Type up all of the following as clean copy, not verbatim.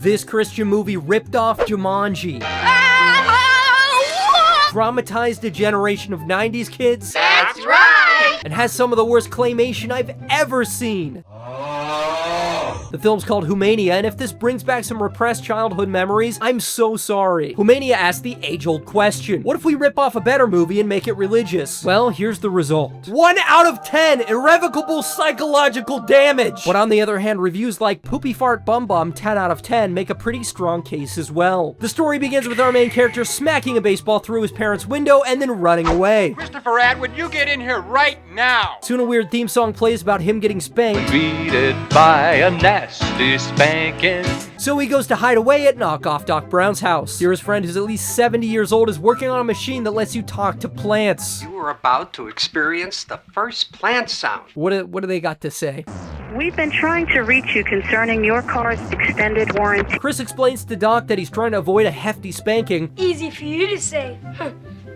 This Christian movie ripped off Jumanji. Traumatized a generation of 90s kids. That's right! And has some of the worst claymation I've ever seen. The film's called Humania, and if this brings back some repressed childhood memories, I'm so sorry. Humania asked the age-old question: what if we rip off a better movie and make it religious? Well, here's the result. 1 out of 10 irrevocable psychological damage! But on the other hand, reviews like Poopy Fart Bum Bum 10 out of 10 make a pretty strong case as well. The story begins with our main character smacking a baseball through his parents' window and then running away. Christopher Atwood, you get in here right now! Soon a weird theme song plays about him getting spanked. Greeted by a nasty spanking. So he goes to hide away at knockoff Doc Brown's house. Here his friend, who's at least 70 years old, is working on a machine that lets you talk to plants. You are about to experience the first plant sound. What do they got to say? We've been trying to reach you concerning your car's extended warranty. Chris explains to Doc that he's trying to avoid a hefty spanking. Easy for you to say.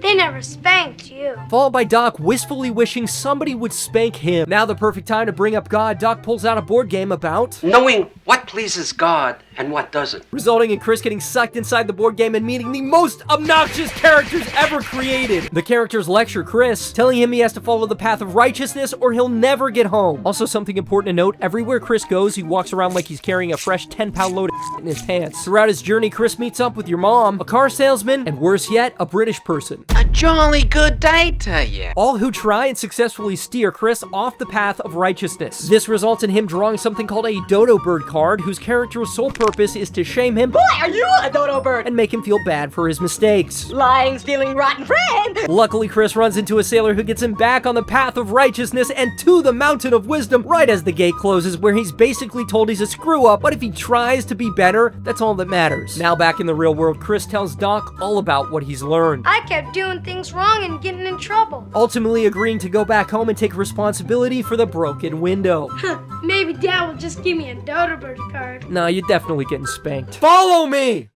They never spanked you. Followed by Doc wistfully wishing somebody would spank him. Now the perfect time to bring up God, Doc pulls out a board game about knowing what pleases God and what doesn't. Resulting in Chris getting sucked inside the board game and meeting the most obnoxious characters ever created. The characters lecture Chris, telling him he has to follow the path of righteousness or he'll never get home. Also, something important to note, everywhere Chris goes, he walks around like he's carrying a fresh 10-pound load of in his pants. Throughout his journey, Chris meets up with your mom, a car salesman, and worse yet, a British person. A jolly good day to you. All who try and successfully steer Chris off the path of righteousness. This results in him drawing something called a dodo bird card, whose character's sole purpose is to shame him. Boy, are you a dodo bird? And make him feel bad for his mistakes. Lying, stealing, rotten friend! Luckily, Chris runs into a sailor who gets him back on the path of righteousness and to the mountain of wisdom right as the gate closes, where he's basically told he's a screw-up, but if he tries to be better, that's all that matters. Now back in the real world, Chris tells Doc all about what he's learned. I kept doing things wrong and getting in trouble. Ultimately agreeing to go back home and take responsibility for the broken window. Maybe Dad will just give me a dodo bird card. Nah, you're definitely getting spanked. Follow me!